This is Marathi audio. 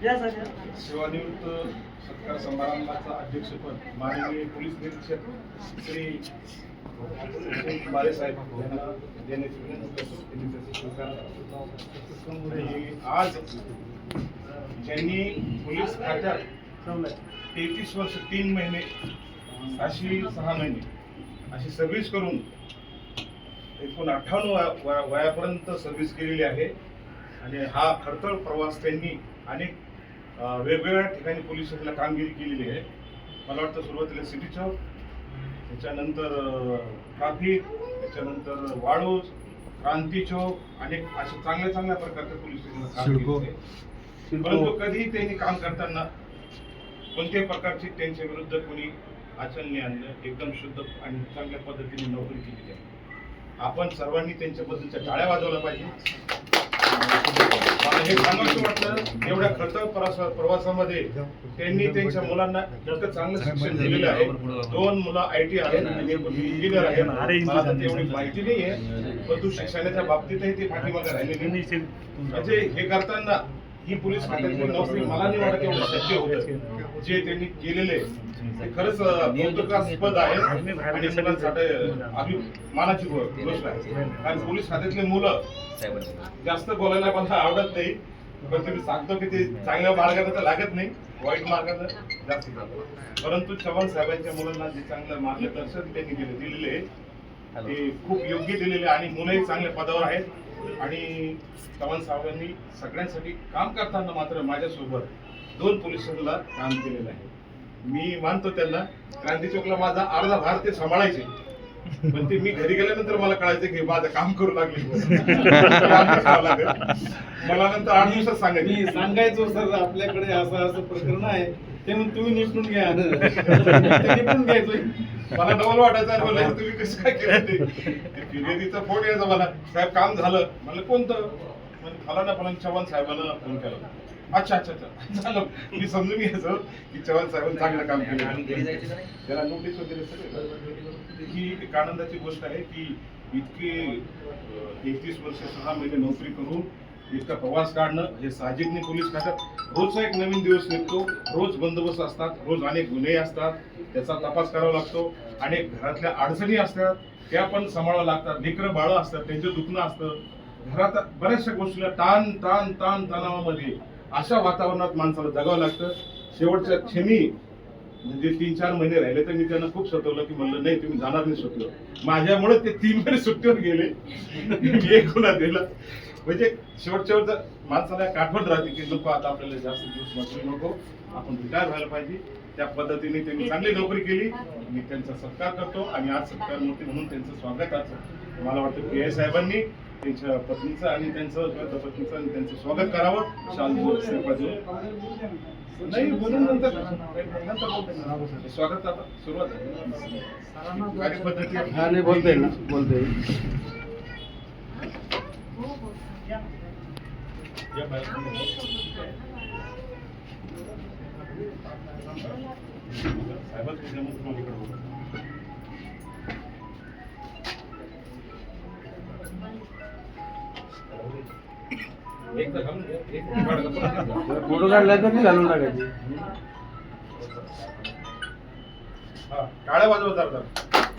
सेवानिवृत्त सत्कार समारंभाचा अध्यक्षपद माननीय पोलीस निरीक्षक श्री बाळे साहेब यांना देण्याची विनंती करतो. त्यांनी त्याचा स्वीकार आणि आज ज्यांनी पोलीस खात्यात 33 वर्ष 3 महिने अशी 6 महिने अशी सर्व्हिस करून एकूण 58 वयापर्यंत सर्व्हिस केलेली आहे आणि हा खडतर प्रवास त्यांनी अनेक वेगवेगळ्या ठिकाणी पोलीस स्टेशनला कामगिरी केलेली आहे. मला वाटतं सुरुवातीला सिटी चौक, त्याच्यानंतर ट्राफिक, त्याच्यानंतर वाळूज, क्रांती चौक, अनेक अशा चांगल्या चांगल्या प्रकारच्या पोलीस स्टेशनला काम केले. परंतु कधीही त्यांनी काम करताना कोणत्याही प्रकारची त्यांच्या विरुद्ध कोणी आचरणे आणलं, एकदम शुद्ध आणि चांगल्या पद्धतीने नोकरी केलेली आहे. आपण सर्वांनी त्यांच्याबद्दलच्या टाळ्या वाजवल्या पाहिजे. मला हे सांगायचं वाटलं, एवढ्या खडतर प्रवासामध्ये त्यांनी त्यांच्या मुलांना इतकं चांगलं शिक्षण दिलेलं आहे. 2 मुलं IT आहेत आणि इंजिनियर आहेत. मला तर तेवढी माहिती नाही आहे, परंतु शिक्षणाच्या बाबतीतही ते पाठीमागे राहिलेले. म्हणजे हे करताना ही पोलीस खात्याची नोकरी मला नाही वाटत एवढं शक्य होतं. जे त्यांनी केलेले ते खरंच कौतुकास्पद आहे आणि मुलांसाठी अभिमानाची गोष्ट आहे. कारण पोलीस खात्यातले मुलं जास्त बोलायला मला आवडत नाही, पण तुम्ही सांगतो की ते चांगल्या मार्गाने तर लागत नाही, वाईट मार्गाने जास्त जातो. परंतु चव्हाण साहेबांच्या मुलांना जे चांगलं मार्गदर्शन त्यांनी दिलेले ते खूप योग्य दिलेले आणि मुलंही चांगल्या पदावर आहेत. आणि चव्हाण साहेबांनी सगळ्यांसाठी काम करताना मात्र माझ्यासोबत 2 पोलीस स्टेशनला काम केलेलं आहे. मी मानतो त्यांना. क्रांती चौकला माझा अर्धा भार ते सांभाळायचे, पण ते मी घरी गेल्यानंतर मला कळायचं की माझं काम करू लागले. मला नंतर 8 दिवसात सांगायचो सर आपल्याकडे असं प्रकरण आहे, ते म्हणून तुम्ही निपटून घ्या. निपटून घ्यायचो. मला डबल वाटायचं, तुम्ही कसं काय केलं ते फिर्यादीचा फोन यायचा मला, साहेब काम झालं. म्हणलं कोणतं? फलाना चव्हाण साहेबांना फोन केला. अच्छा अच्छा अच्छा झालं. मी समजून घ्यायचो की चव्हाण साहेबांनी चांगलं काम केलं. त्याला नोटीस वगैरे ही एक आनंदाची गोष्ट आहे की इतकी 33 वर्ष 6 महिने नोकरी करून इतका प्रवास काढणं हे साहजिक नाही. पोलीस खात्यात रोजचा एक नवीन दिवस निघतो, रोज बंदोबस्त असतात, रोज अनेक गुन्हे असतात, त्याचा तपास करावा लागतो. अनेक घरातल्या अडचणी असतात, त्या पण सांभाळाव्या लागतात. लेकरं बाळं असतात, त्यांचं दुखणं असतं. घरात बऱ्याचशा गोष्टीला तणावामध्ये अशा वातावरणात माणसाला जगावं लागतं. शेवटच्या क्षणी म्हणजे 3-4 महिने राहिले तर मी त्यांना खूप सतवलं की म्हणलं नाही तुम्ही जाणार नाही सुट्टीवर. माझ्यामुळे ते 3 महिने सुट्टीवर गेले. मी एक गुन्हा दिला. म्हणजे शेवटच्या माणसाला आठवण राहते की नको आता आपल्याला जास्त दिवस नोकरी नको, आपण रिटायर व्हायला पाहिजे. त्या पद्धतीने त्यांनी चांगली नोकरी केली. मी त्यांचा सत्कार करतो आणि आज सत्कार मूर्ती म्हणून त्यांचं स्वागत मला वाटतं PI साहेबांनी त्यांच्या पत्नीचं आणि त्यांचं पत्नीचं आणि त्यांचं स्वागत करावं. नाही बोलून नंतर स्वागत आता सुरुवात आहे. कार्यपद्धती बोलते फोटो काढला तर नाही घालून टाकायची. टाळ्या वाजवतात.